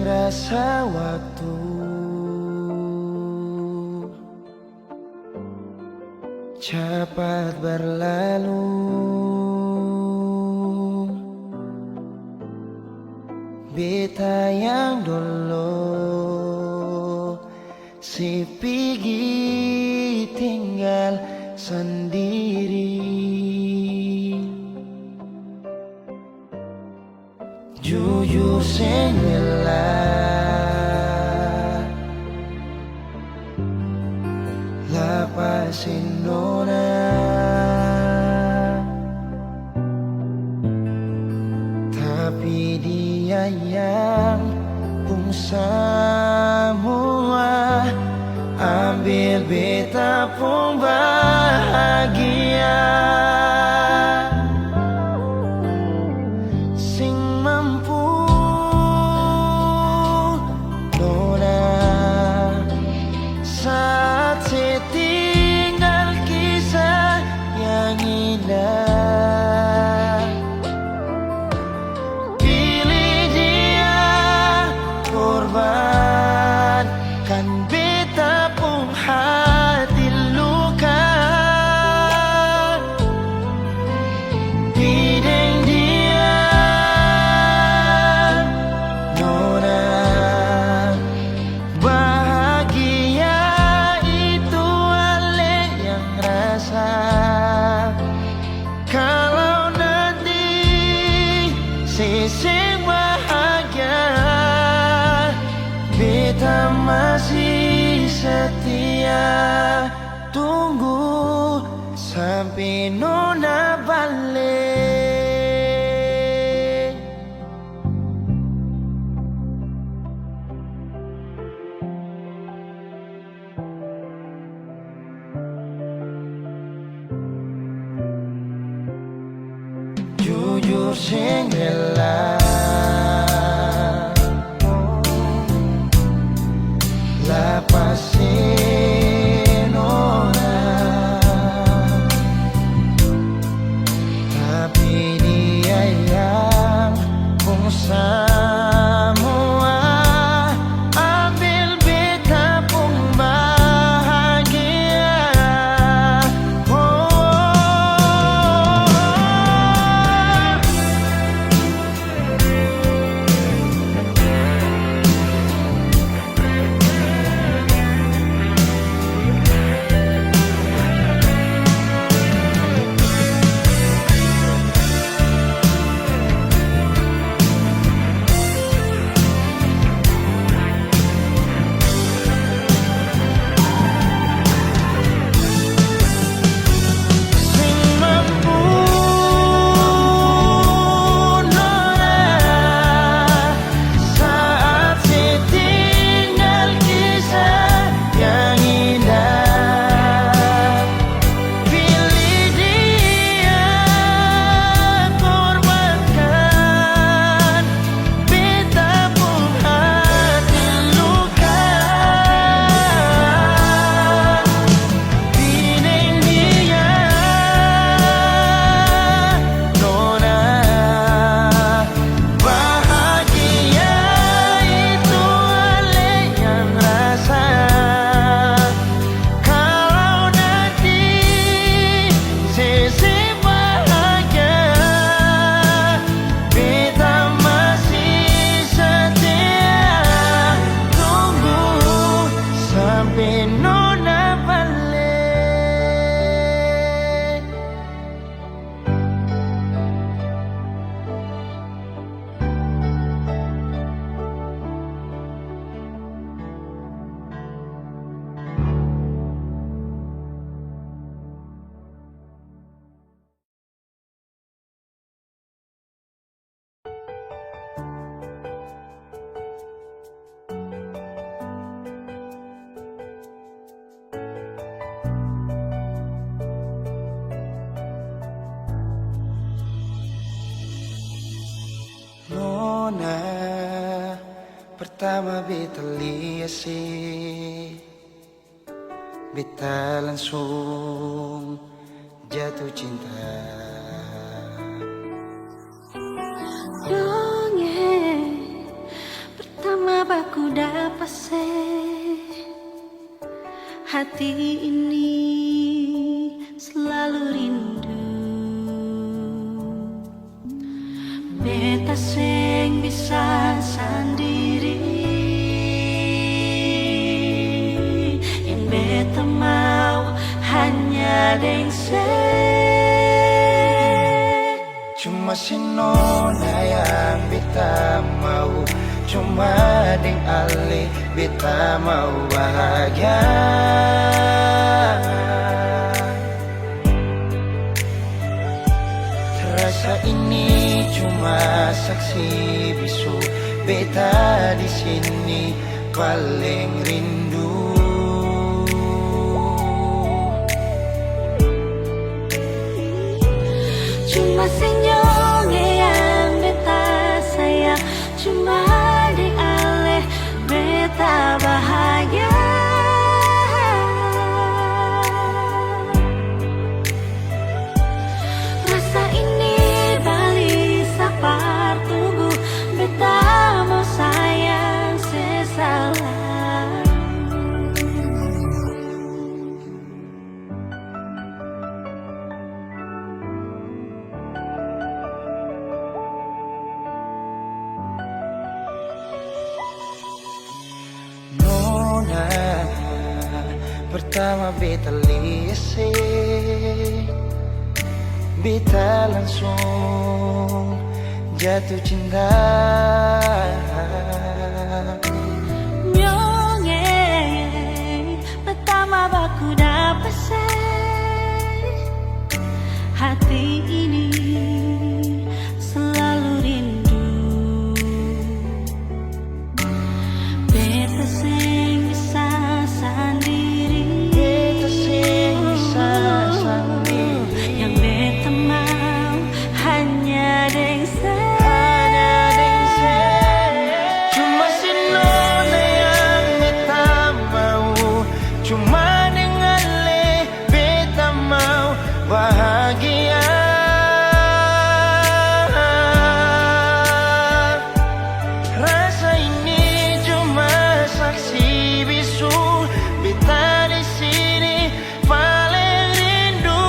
terasa waktu cepat berlalu. Beta yang dulu si pergi tinggal sendiri. Jujur sengelah lepasin nona, tapi dia yang pun semua ambil beta pun bahagia. Sing mampu nona saat setinggal kisah yang indah. Pilih dia korbankan beta pun hati luka. Bideng dia nona bahagia itu ale yang rasa. Kalau nanti seseng bahagia, beta masih setia. Tunggu sampai nona balik. Jujur sengelah lepasin orang, tapi dia yang pun semua ambil beta pun bahagia. Nona pertama beta lihat sih, beta langsung jatuh cinta. Dongeng pertama hati ini selalu rindu. Beta sing bisa sendiri, yang beta mau hanya deng cuma si nona yang beta mau, cuma deng ale beta mau bahagia. Rasa ini cuma saksi bisu, beta di sini paling rindu. Cuma senyum yang beta sayang, cuma di ale beta bahagia. Rasa ini balik sapar tunggu, beta mau sayang sesalah. Nona, pertama beta liase, beta langsung jatuh cinta. Nyonge pertama baku dapat hati ini selalu rindu. Beta sing bisa sendiri, Beta sing bisa sendiri, yang beta mau hanya deng cuma si nona yang beta mau, cuma dengan le beta mau bahagia. Rasa ini cuma saksi bisu, beta di sini paling rindu.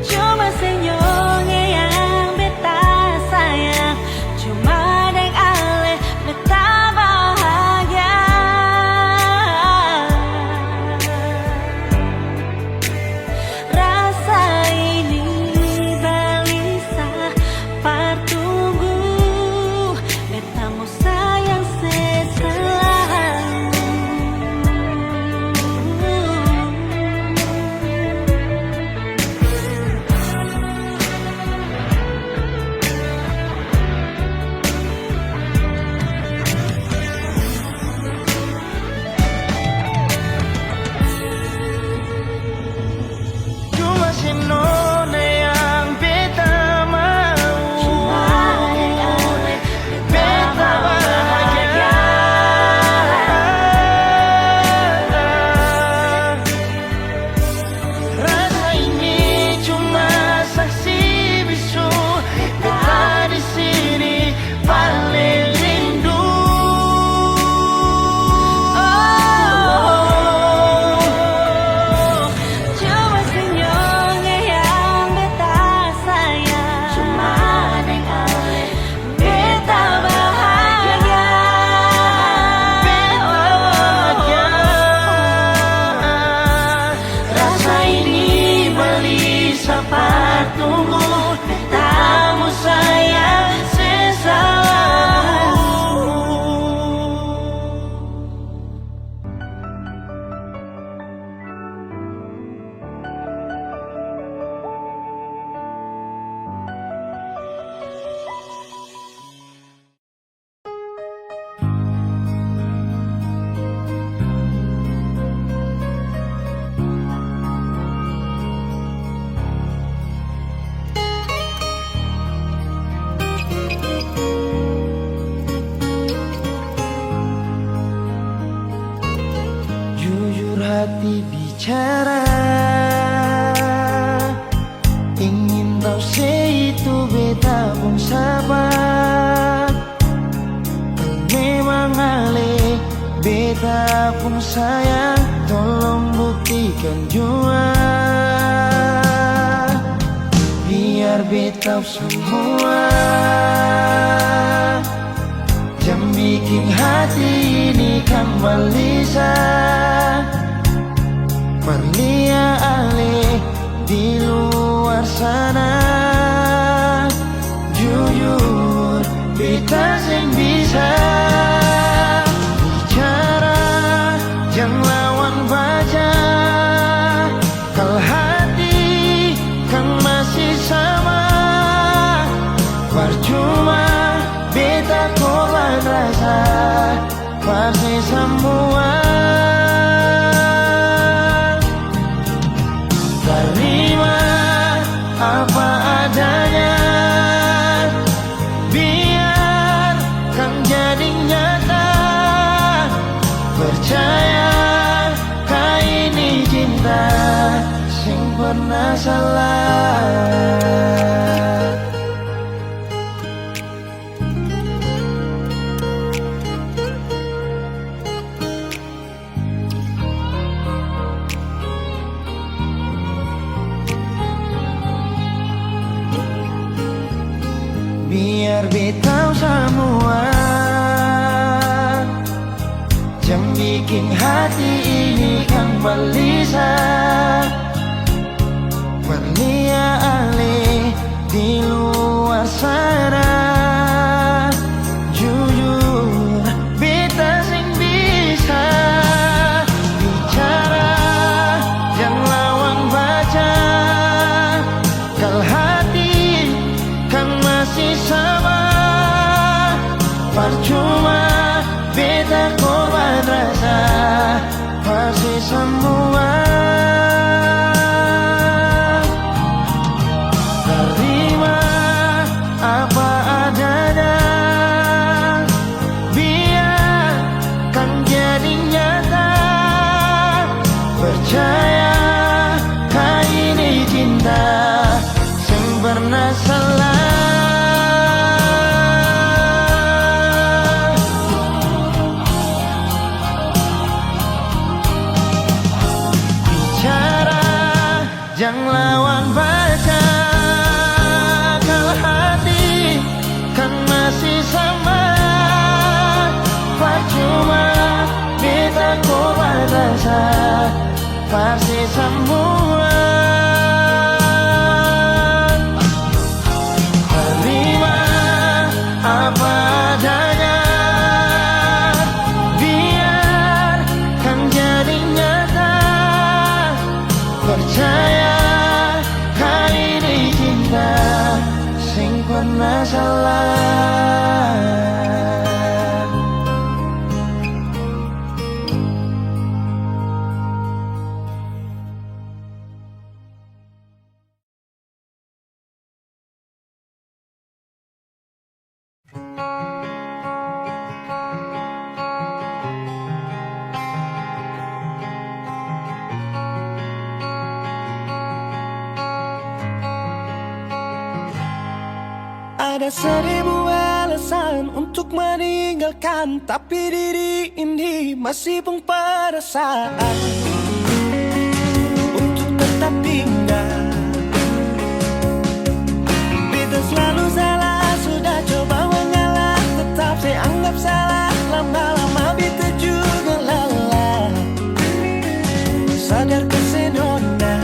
cuma senyum yang beta sayang, cuma deng ale beta bahagia. Rasa ini balisa partunggu, beta mau sayang seselalu. Cuma si nona yang beta mau, Cuma deng ale beta bahagia. Rasa ini cuma saksi bisu, beta di sini paling rindu. Cuma senyum yang beta sayang, cuma deng ale beta bahagia. Rasa ini balisa partunggu, beta mau sayang seselalu. Jujur hati bicara, ingin tahu itu beta pun sabar. pun sayang, tolong buktikan jua, biar beta semua. Jangan bikin hati ini kembali Marlia Ale di luar sana. Jujur beta sing bisa bicara, jangan lawan baca. Kalau hati kan masih sama, percuma beta korban rasa pasti semua. Terima apa adanya, biar kan jadi nyata. Percaya kau ini cinta sing pernah salah. Biar beta semua, jangan bikin hati ini kembali Marlia Ale di luar sana. Jujur beta sing bisa bicara, jangan lawan baca. Kalau hati kan masih sama, percuma beta korban rasa pasti semua. Terima apa adanya, biar kan jadi nyata. Percaya kau ini cinta sing pernah salah. Jangan lawan baca, kalau hati kan masih sama, percuma beta korban rasa pasti semua. Terima apa adanya, biar kan jadi nyata. Percaya kau ini cinta sing pernah salah. Ada 1000 alasan untuk meninggalkan, tapi diri ini masih pun perasaan untuk tetap tinggal. Beta selalu salah, sudah coba mengalah, tetap saya anggap salah. Lama-lama beta juga lelah, sadar kesenona.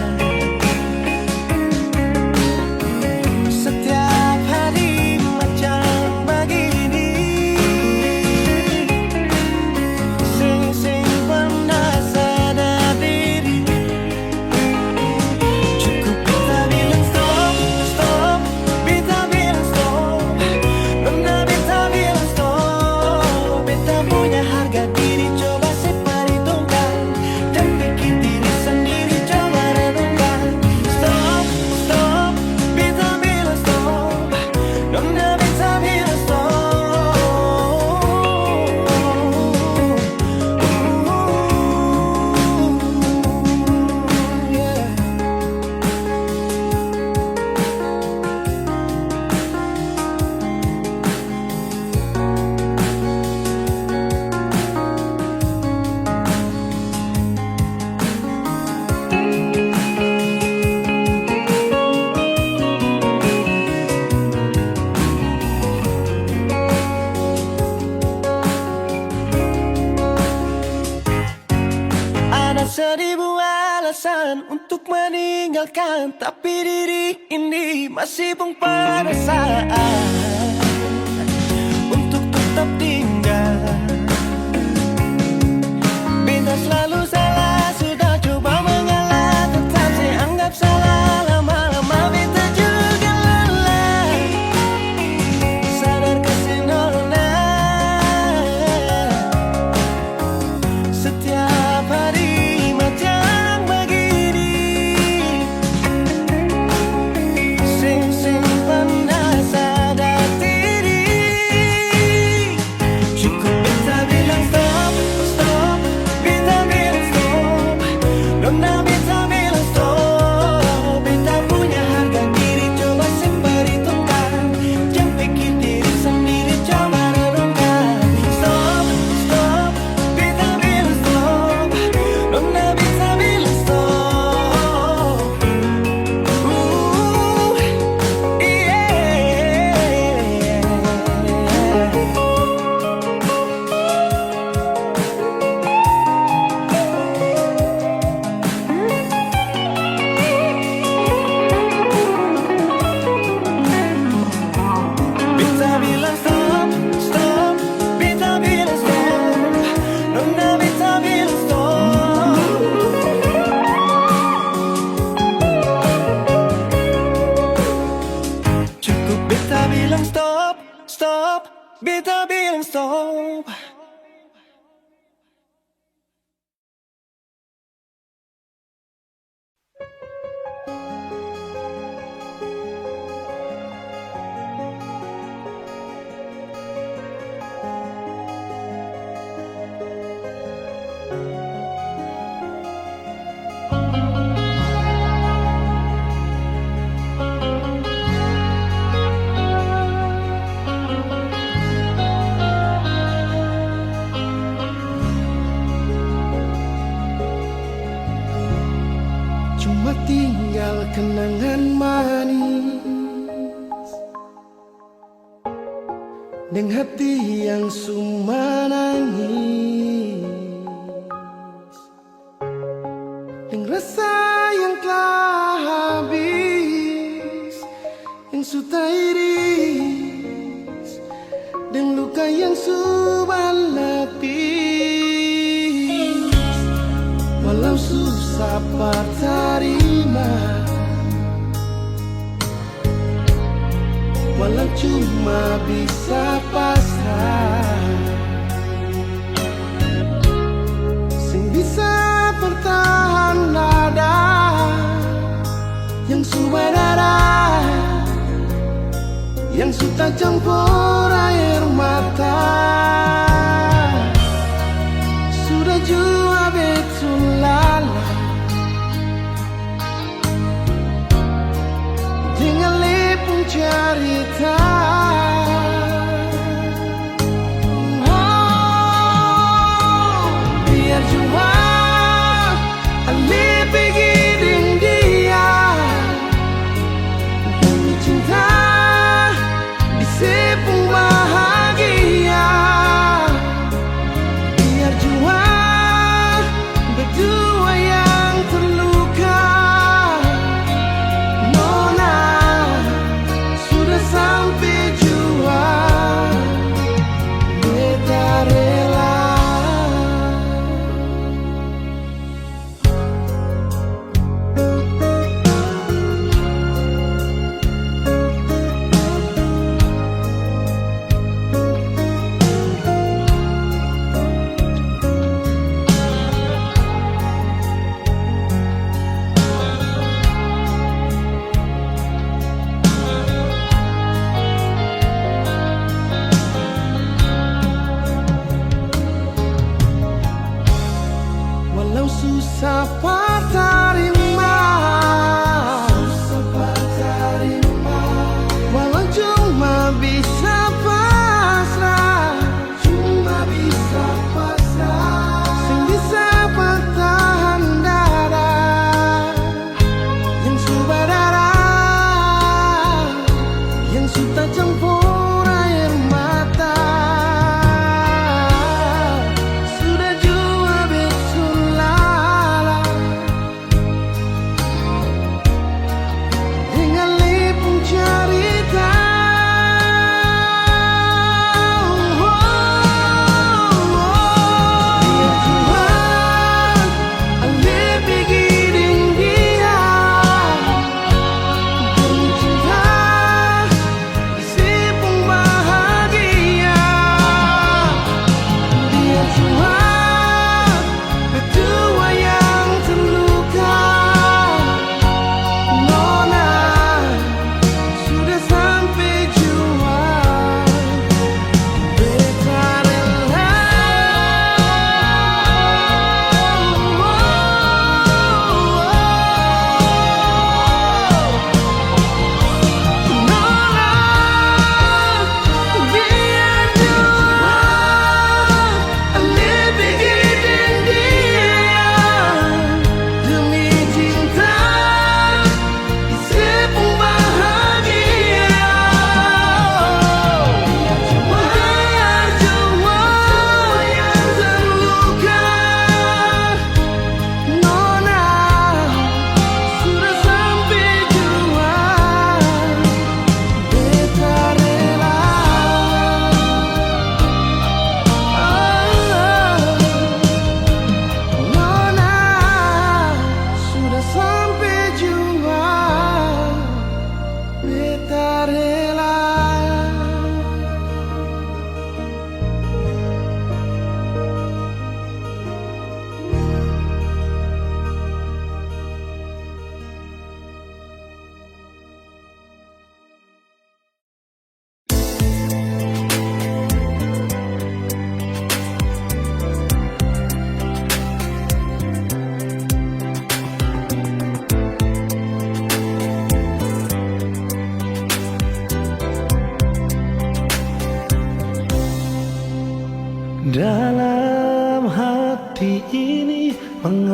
alasan untuk meninggalkan, tapi diri ini masih pun perasaan untuk tetap tinggal. Beta selalu salah, sudah coba mengalah, tetap saya anggap salah. Lama-lama beta juga lelah, sadar kesenona. Setiap hari macam begini, sing pandai sadar diri. Cukup beta bilang stop, stop, beta bilang stop. Nona beta bilang stop. Beta punya harga diri, coba perhitungkan. Jangan pikir diri sendiri, coba renungkan. Stop, stop, beta bilang stop. Nona beta bilang stop. Beta bilang stop, stop, beta bilang stop. Nona beta bilang stop. Cukup beta bilang stop, stop, beta bilang stop. Cuma tinggal kenangan manis dengan hati yang suma nangis, dengan rasa yang telah habis, yang sudah iris, dan luka yang sudah lapis. Walau susah terima, walau cuma bisa pasrah, sing bisa bertahan nada yang sudah darah, yang sudah campur air mata. Sudah jua betul lala, dengan lepung cerita. Biar jua Ale pergi dengan dia, demi cinta di sepung bahagia. Biar jua berdua yang terluka. Nona sudah sampai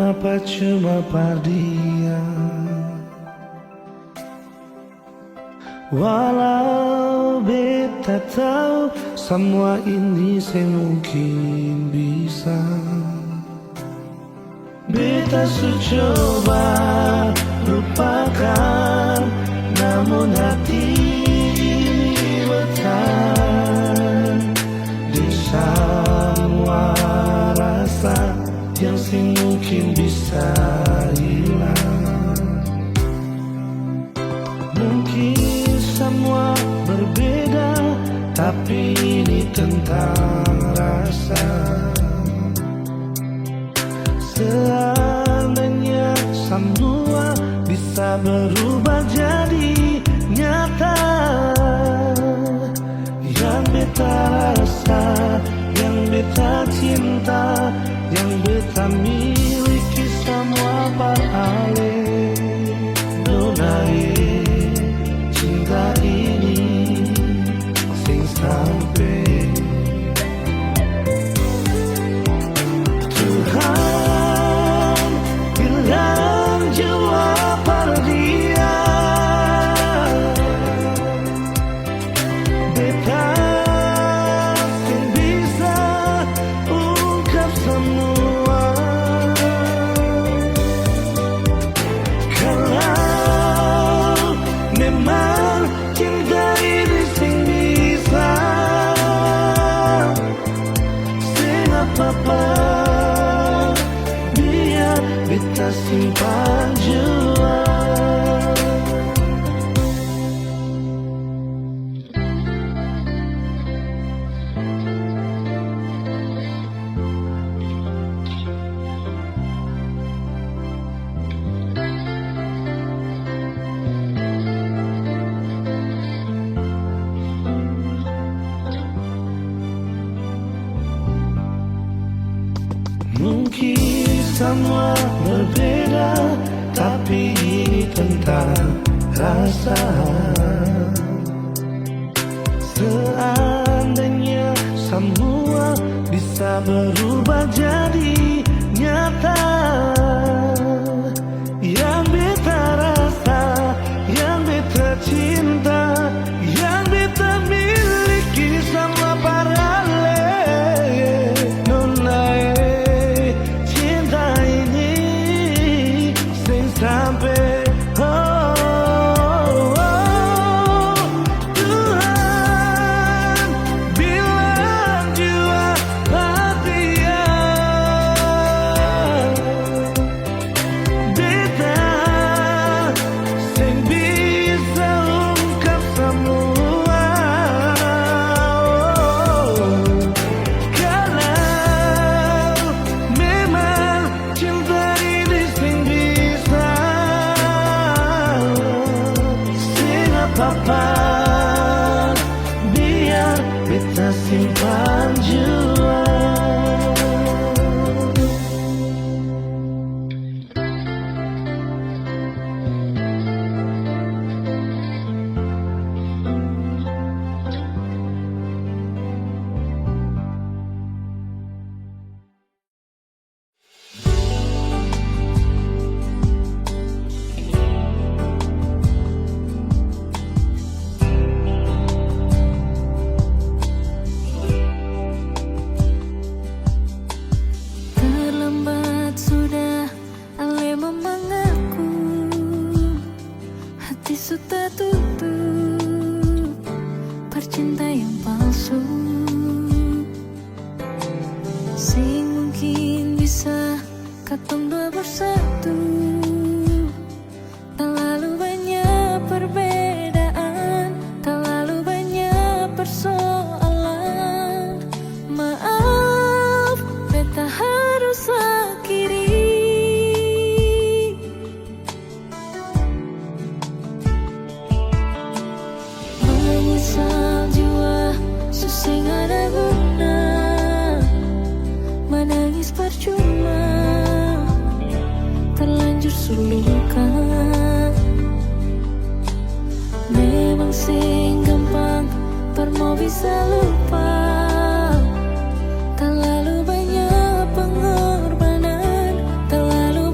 Mengapa cuma dia? Walau beta tahu semua ini semungkin bisa, beta coba lupakan, namun hati ini bertahan di semua rasa yang semungkin bisa hilang. Mungkin semua berbeda, tapi ini tentang rasa. Seandainya semua bisa berubah jadi nyata, yang beta rasa, yang beta cinta, yang beta miliki semua beralih. Donai cinta ini sing sampai Tuhan bilang jawab pada dia. Beta sing bisa ungkap semua. Kalau memang cinta ini sing bisa, sing apa-apa, biar beta simpan jua. Mungkin semua berbeda, tapi ini tentang rasa. Seandainya semua bisa berubah jadi nyata, yang beta rasa, yang beta cinta, yang beta miliki semua paralel. Nonai cinta ini sing sampai Tuhan bilang jua dia. Beta sing bisa ungkap semua. Kalau memang cinta ini sing bisa, sing apa-apa, biar beta simpan jua. Terlambat sudah ale memanggilku, hati sudah tutup, percinta yang palsu. Sing mungkin bisa katong dua bersatu, terlalu banyak perbedaan, terlalu banyak persoalan. Maaf, beta harus akhiri. Menyesal jua, susah ada guna, menangis percuma, terlanjur suluka. Memang sing gampang permo bisa lupa, terlalu banyak pengorbanan, terlalu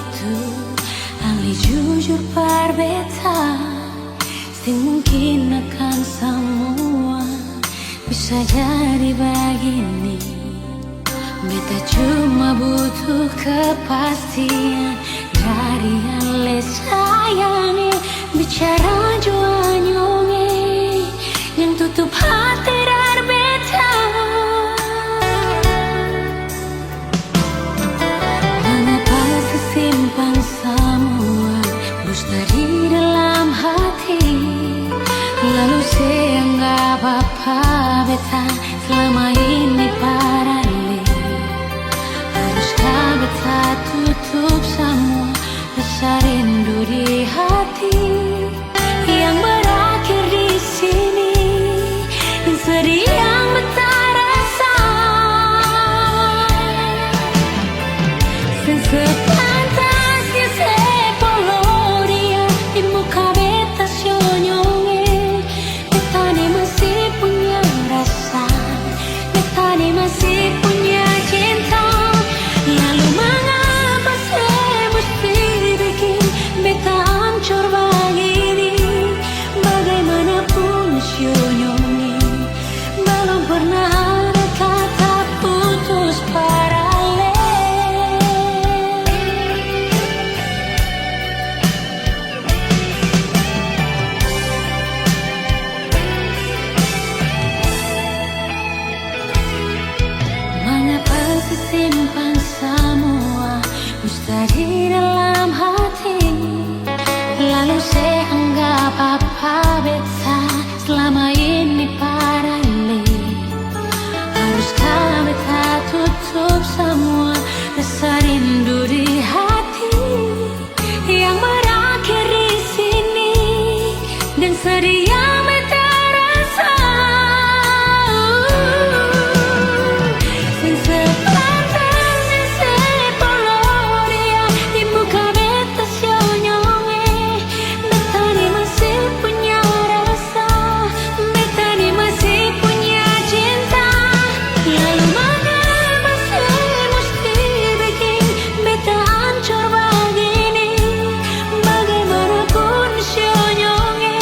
itu ahli jujur berbeta, sing mungkin akan semua bisa jadi begini. Beta cuma butuh kepastian dari ale sayangi, bicara jua nyonge yang tutup hati dari beta. Mengapa sesimpan semua dusta di dalam hati, lalu seanggap apa beta selama ini paralel. Haruskah beta tutup semua rasa rindu di hati yang berakhir di sini, dan sedih yang beta rasa. Sepantasnya sepuluh dia di muka beta senyonge, beta ni masih punya rasa, beta ni masih punya cinta. Lalu mengapa saya mesti bikin beta hancur begini? Bagaimanapun senyonge, belum pernah ada kata putus paralel. Mengapa sesimpan semua dusta di dalam hati, lalu saya anggap apa beta selama ini paralel. Haruskah beta tutup semua rasa rindu di hati yang berakhir di sini, dan sedih yang beta rasa. Sepantasnya sepuluh dia di muka beta senyonge, beta ni masih punya rasa, beta ni masih punya cinta. Lalu mengapa saya mesti bikin beta hancur begini? Bagaimanapun senyonge,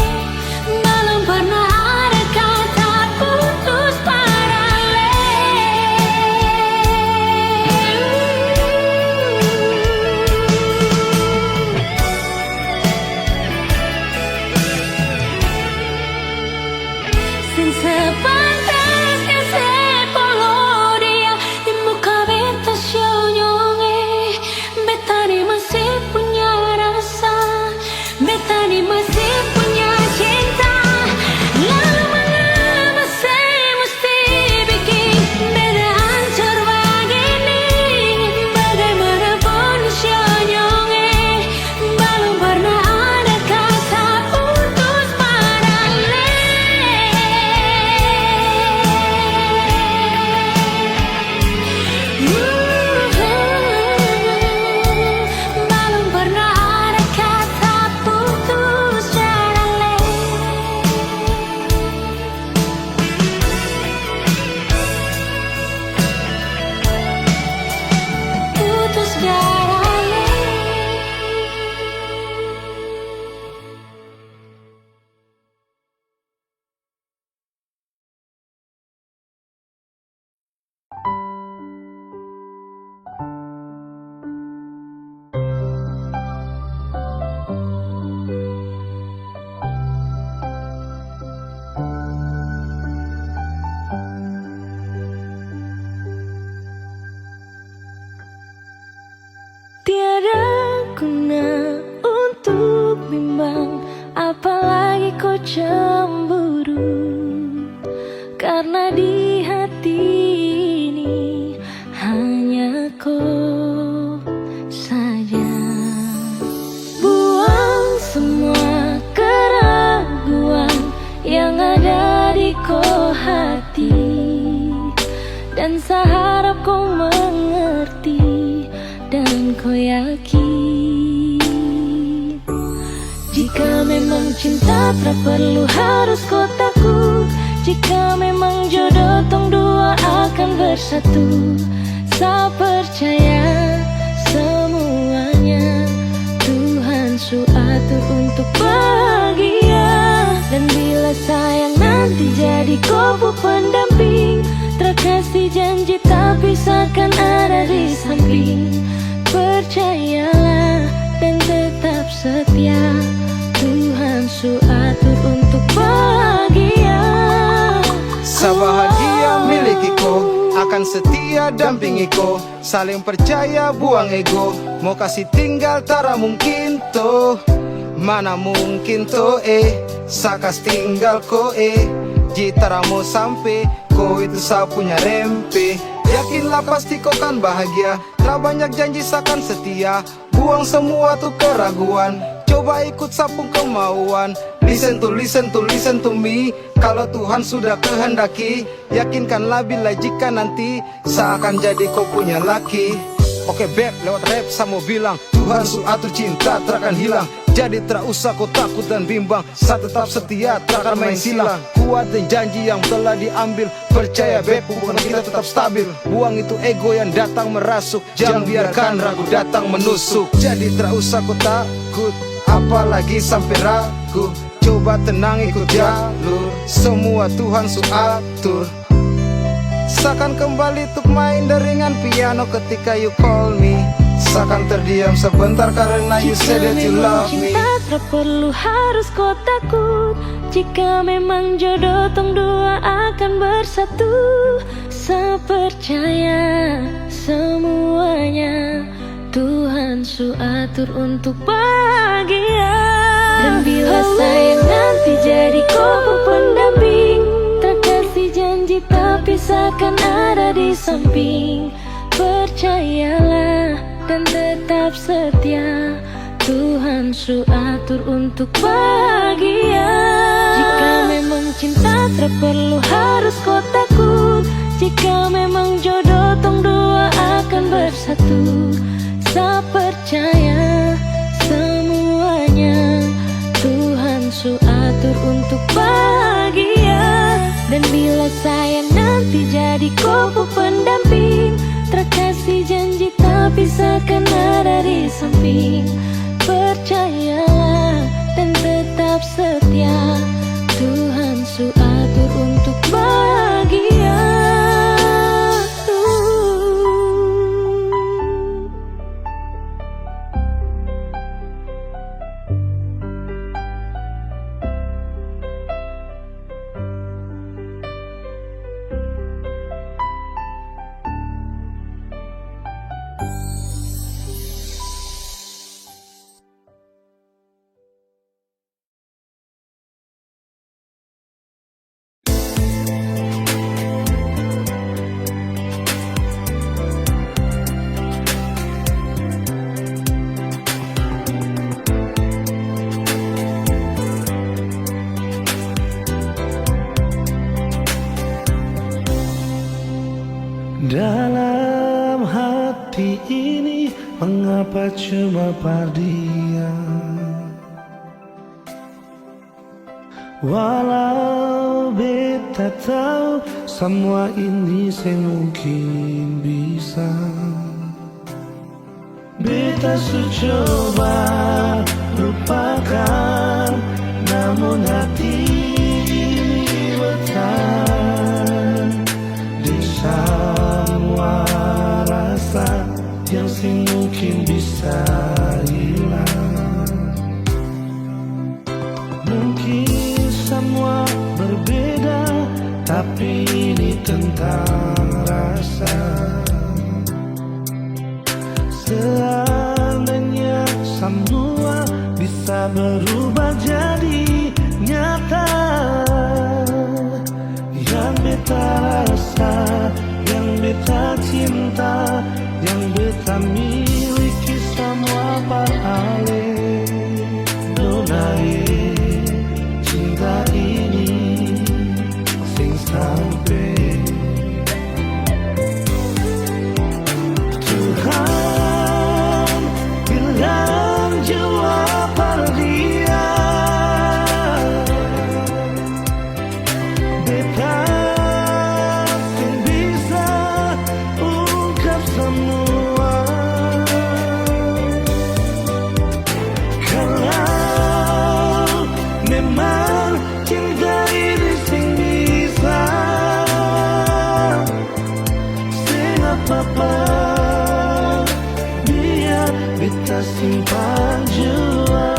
belum pernah ada kata putus paralel. Sepantasnya sepuluh dia di muka beta senyonge, beta ni masih punya rasa, beta ni masih punya cinta. Lalu mengapa saya mesti bikin beta hancur begini? Bagaimanapun senyonge, belum pernah ada kata putus paralel. Belum pernah ada kata putus paralel. Putus paralel. Tiada guna untuk bimbang, apalagi kau cemburu, karena di hati ini hanya kau saja. Buang semua keraguan yang ada di kau hati, dan saya harap kau mengerti dan kau yakin. Jika memang cinta tak perlu harus kau takut, jika memang jodoh tong dua akan bersatu, saya percaya semuanya. atur untuk bahagia. Dan bila sayang nanti jadi kubu pendamping, terkasih janji tapi seakan ada di samping. Percayalah dan tetap setia, Tuhan su atur untuk bahagia. Sabahagia milikiku, akan setia dampingiku. Saling percaya buang ego, mau kasih tinggal tara mungkin toh. Mana mungkin toh sakas tinggal ko jitara mau sampai, ko itu sa punya rempe. Yakinlah pasti kau kan bahagia, tak banyak janji sakan setia. Buang semua tuh keraguan, coba ikut sapung kemauan. Listen to me. Kalau Tuhan sudah kehendaki, yakinkanlah bila jika nanti seakan jadi kau punya laki. Oke beb, lewat rap saya mau bilang, Tuhan su atur cinta takkan hilang. Jadi tak usah kau takut dan bimbang, saya tetap setia takkan main silang. Kuat dan janji yang telah diambil, percaya beb hubungan kita tetap stabil. Buang itu ego yang datang merasuk, jangan biarkan ragu datang menusuk. Jadi tak usah kau takut, apalagi sampai ragu. Coba tenang ikut jalur, semua Tuhan su atur. Seakan kembali untuk main deringan piano ketika you call me. Seakan terdiam sebentar karena you said that you love me. Cinta tak perlu harus kau takut, jika memang jodoh tong dua akan bersatu. Sepercaya semuanya, Tuhan su atur untuk bahagia. Dan bila sayang nanti jadi kubu pendamping, terkasih janji tapi seakan ada di samping. Percayalah dan tetap setia, Tuhan su atur untuk bahagia. Jika memang cinta tak perlu harus kau takut, jika memang jodoh tong dua akan bersatu. Saya percaya semuanya, Tuhan su atur untuk bahagia. Dan bila sayang nanti jadi kubu pendamping, terkasih janji tapi seakan ada di samping. Percayalah dan tetap setia, Tuhan su atur untuk bahagia. Dalam hati ini mengapa cuma perdiam, walau beta tahu semua ini semungkin bisa. Beta su coba lupakan, namun hati ini bertahan di semua rasa yang mungkin bisa hilang. Mungkin semua berbeda, tapi ini tentang rasa. Seandainya semua bisa berubah jadi nyata, yang beta rasa, yang beta cinta, yang beta miliki semua parale. Donae cinta ini sing sampai Tuhan bilang jawab pada dia. Beta sing bisa ungkap semua. beta simpan jua.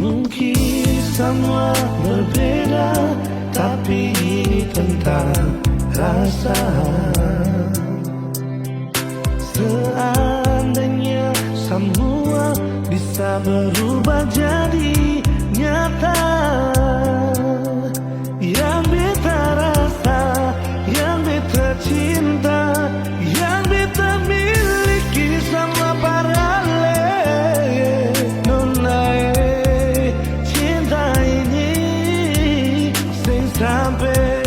Mungkin semua berbeda, tapi ini tentang rasa. Seandainya semua bisa berubah jadi nyata, yang beta rasa, yang beta cinta, yang beta miliki sama para sampai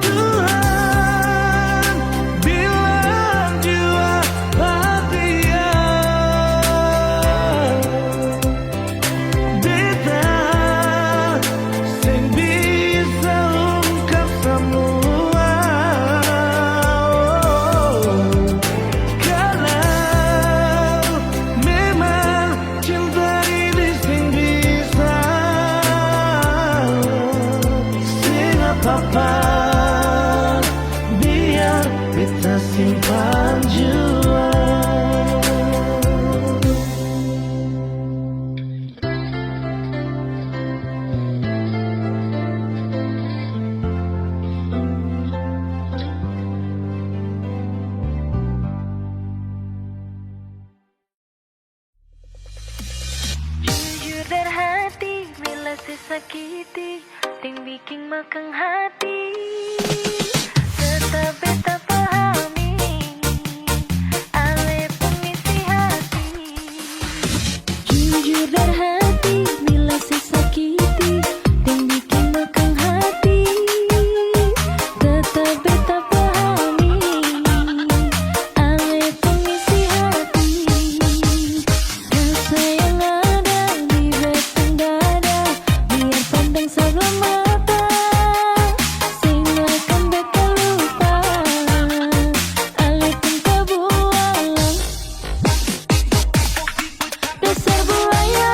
Tuhan bilang jua bahagia. Beta sing bisa ungkap semua. Kalau memang cinta ini sing bisa, apa-apa, biar beta simpan jua. Jujur dari hati, bila sesakiti, ting bikin makang hati. Tetap beta pahami, ale pengisi hati. Jujur dari hati, bila sesakiti, ting bikin makang hati. Tetap beta pahami, ale pengisi hati. Rasa yang ada di batang dada, biar pandang sebelah mata, sing akan beta lupa, ale pun kebuang. Dasar buaya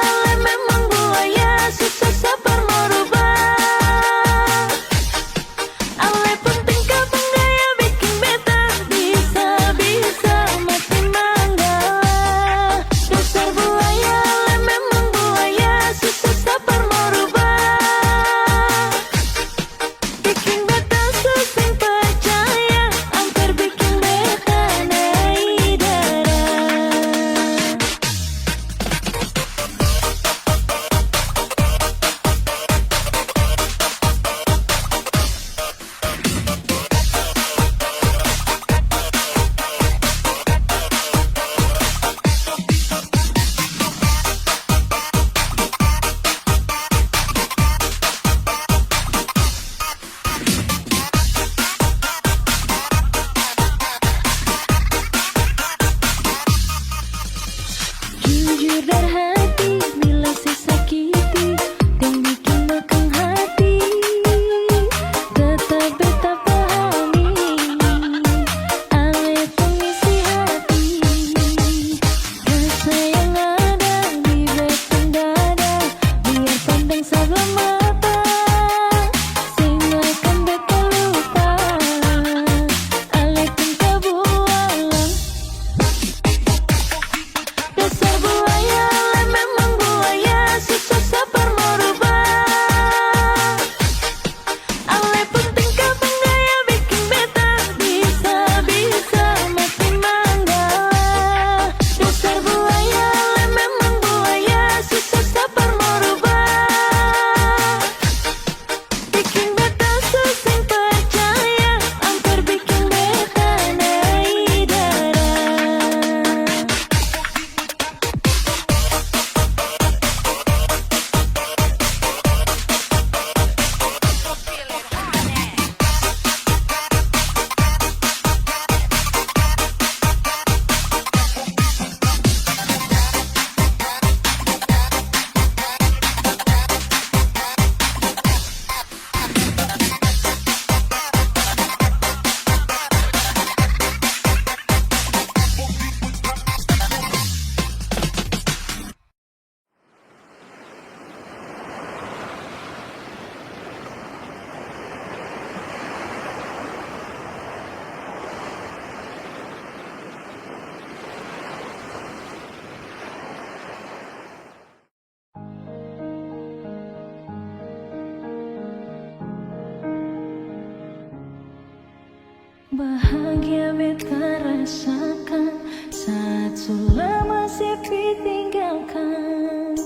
rasakan saat sudah masih ditinggalkan.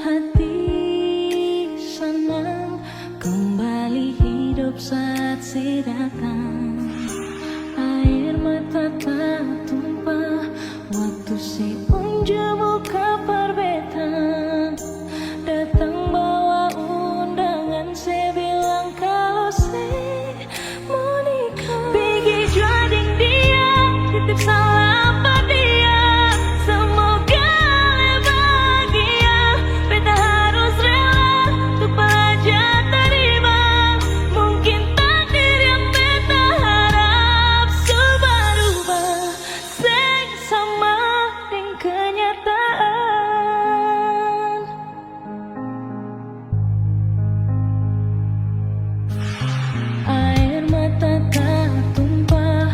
Hati senang kembali hidup saat si datang. Air mata tak tumpah waktu si unjuk buka perbetan. Datang bawa undangan, saya bilang kalau saya mau nikah. Pergi jading dia, titip salam pada dia. Semoga bahagia, beta harus rela untuk belajar terima. Mungkin takdir yang beta harap berubah, sing sama dengan kenyataan. Air mata tak tumpah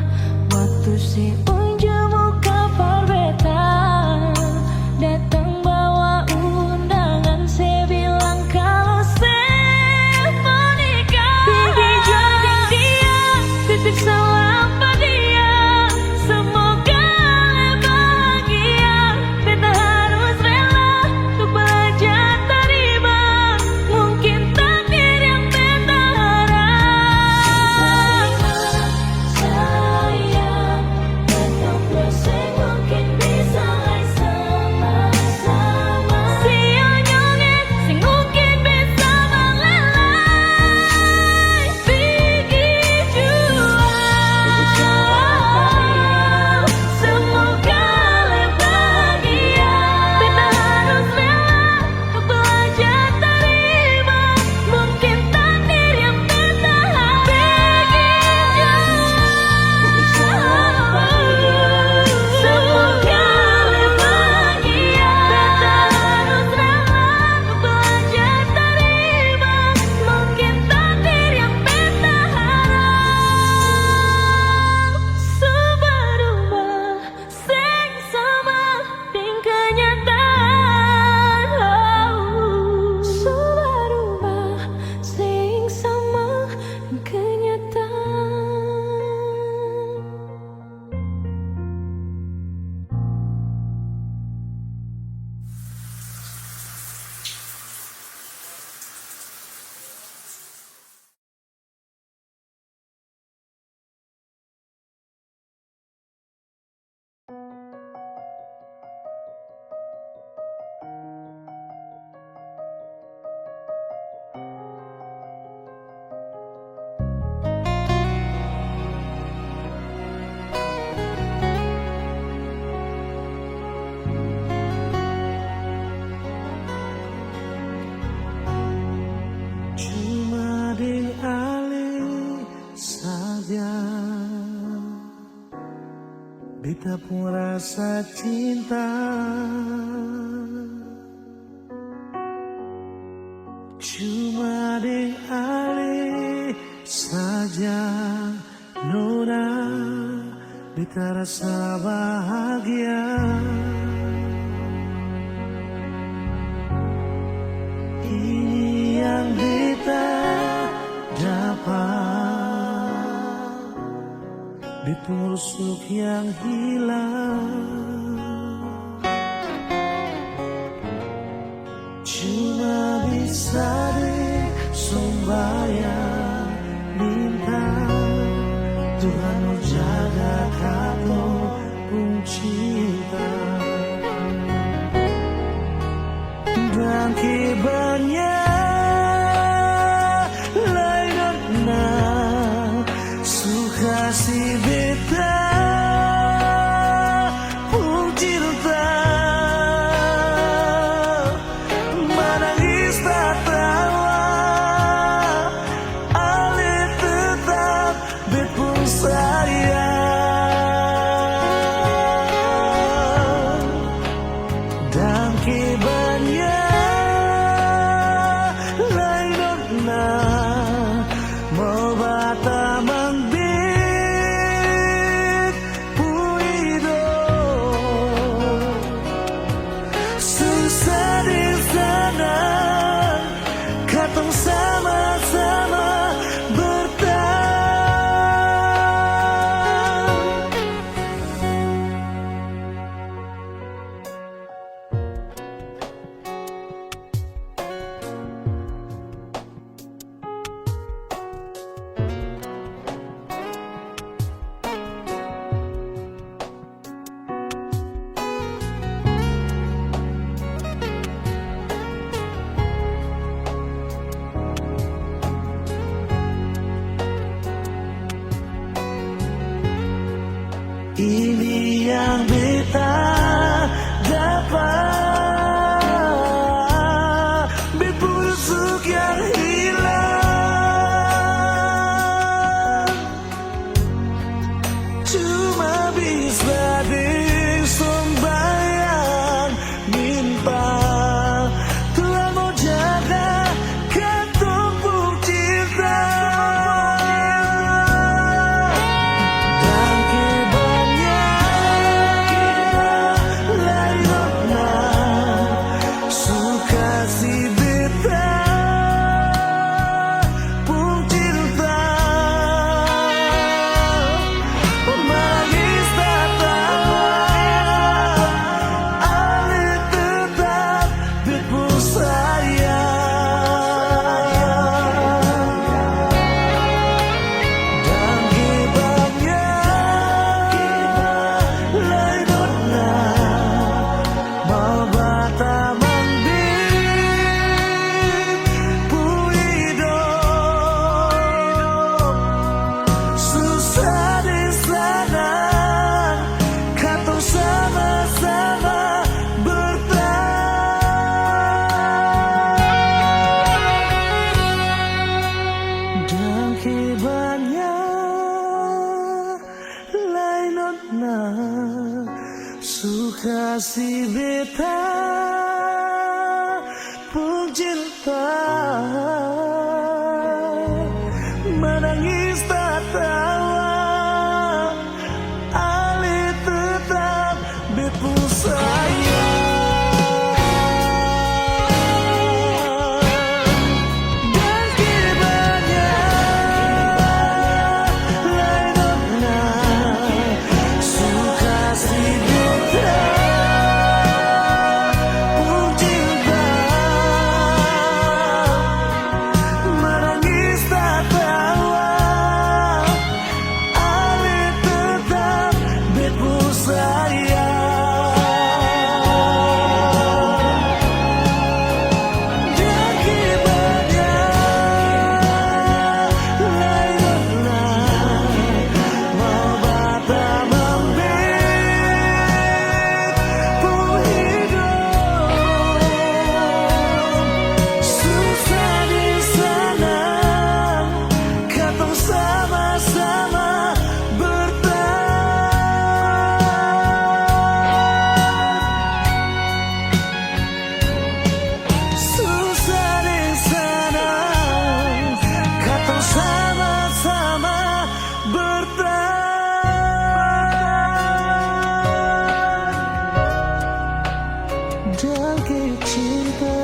waktu si unjuk buka perbetan. Datang bawa undangan, saya bilang kalau saya mau nikah. Pergi jading dia, titip salam pada dia. Semoga bahagia, beta harus rela untuk belajar terima. Mungkin takdir yang beta harap. Sayang, tetap bersaing mungkin bisa sama-sama. Sionyongin, sing mungkin bisa melelai. Pergi jua, semoga bahagia, beta harus rela untuk belajar terima. Mungkin takdir yang beta harap. Pergi jua, semoga bahagia, beta harus rela untuk belajar terima. Mungkin takdir yang beta harap berubah, sing sama dengan kenyataan. Berubah, sing sama dengan kenyataan. Cuma dialih saja, beta pun rasa cinta. Cuma dialih saja, Nona, beta rasa bahagia. Ini yang beta dapat di rusuk yang hilang. Cuma bisa disembahkan, minta Tuhan mau jaga kamu pun cinta. Dan kibarnya lain suka si beta pun cinta. Menangis tak tawa, ale tetap bepung sayang. Dan kibarnya Suka si beta pun cinta, menangis tak tawa, Ali tetap bepu sayang. Dan kibanya lain orang suka si beta pun cinta, menangis tak tawa, Ali tetap bepu sayang. Dan kibanya lain orang mau bata membet pun hidup susah di sana, katong sama-sama bertahan. Susah di sana, katong sama-sama bertahan. Dan cinta.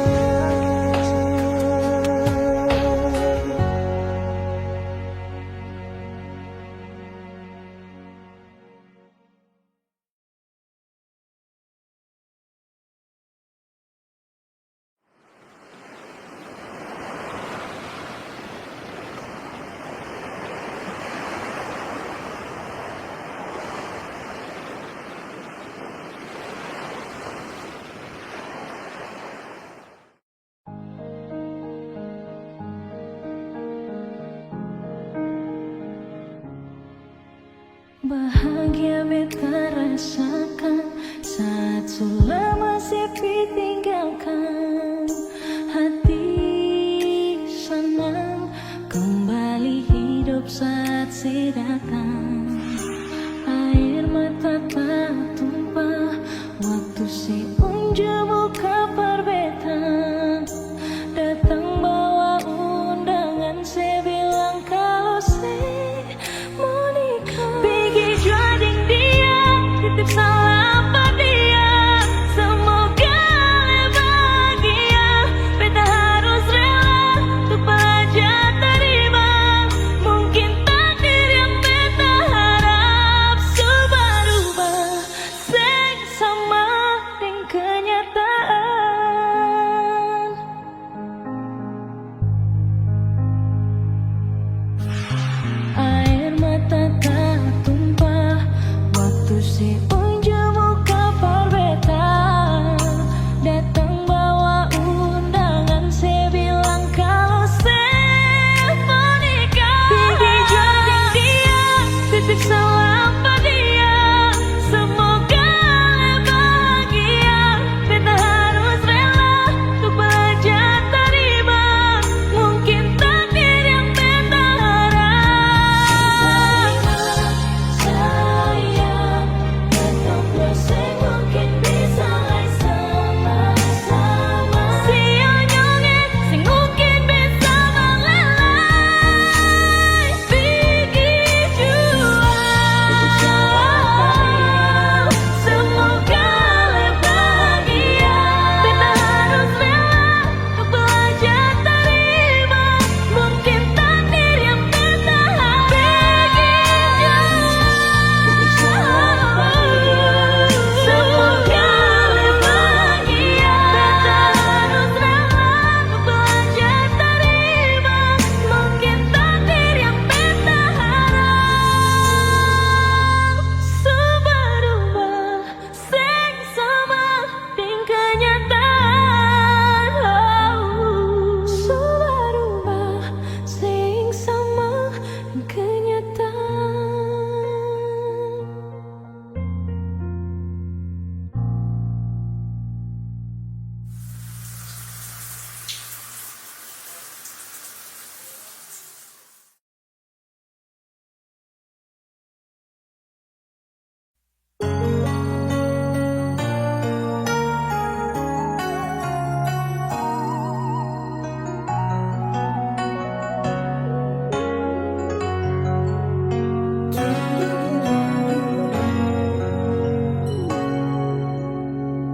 Bahagia beta rasakan saat selama sepi tinggalkan. Hati senang kembali hidup saat si datang. Air mata tak tumpah waktu si unjuk buka perbetan. Datang bawa undangan, saya bilang kalau saya mau nikah. Pergi juading dia, titip salam pada dia. Semoga bahagia, beta harus rela untuk belajar terima. Mungkin takdir yang beta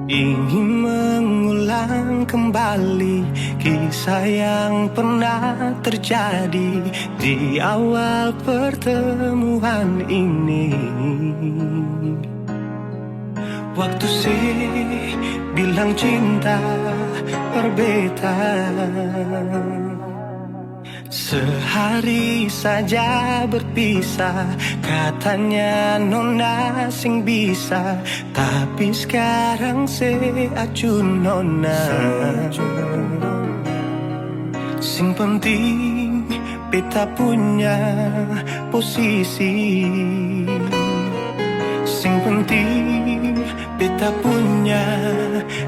Ingin mengulang kembali kisah yang pernah terjadi di awal pertemuan ini. Waktu sih bilang cinta berbeda, sehari saja berpisah, katanya nona sing bisa, tapi sekarang se acun nona. Sing penting beta punya posisi, sing penting beta punya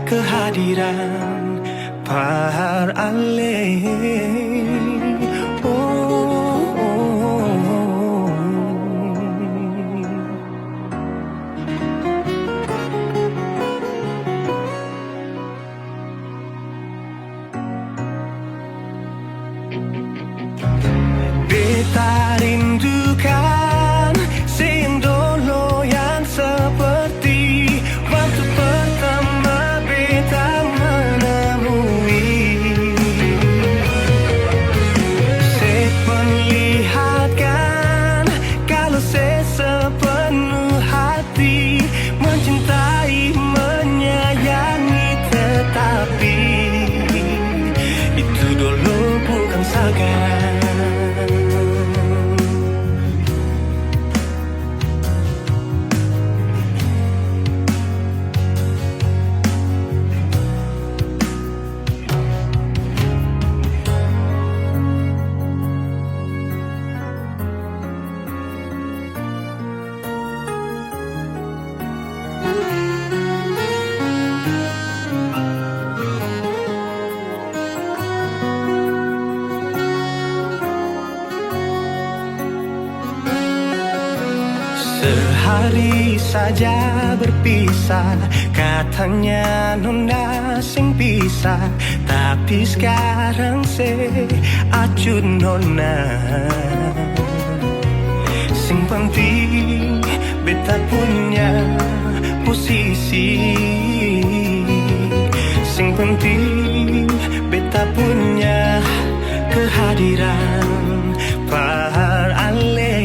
kehadiran par ale. Beta rindukan siang dulu yang seperti waktu pertama beta menemui. Saya perlihatkan kalau saya sepenuh hati mencintai, menyayangi, tetapi itu dulu bukan sekarang. Sehari saja berpisah, katanya nona sing bisa, tapi sekarang se acun nona. Sing penting beta punya posisi, sing penting beta punya kehadiran par ale.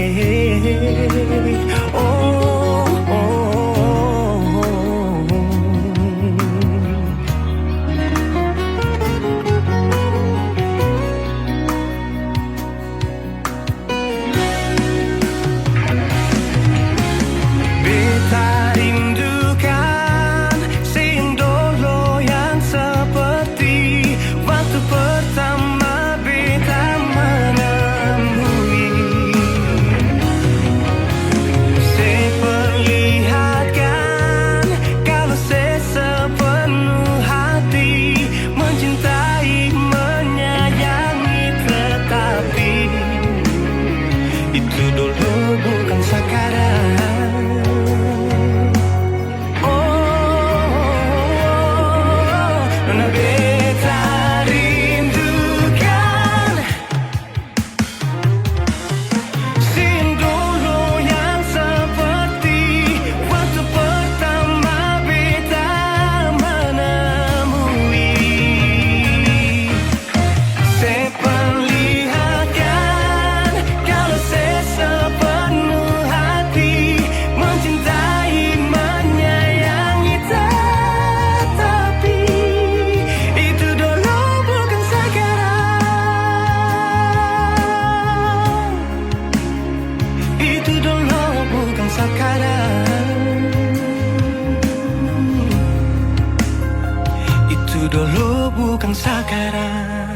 Itu dulu bukan sekarang. Nona beta rindukan siang dulu yang seperti waktu pertama beta menemui. Saya perlihatkan kalau saya sepenuh hati mencintai, menyayangi, tetapi itu dulu bukan sekarang. Itu dulu bukan sekarang. Itu dulu bukan sekarang.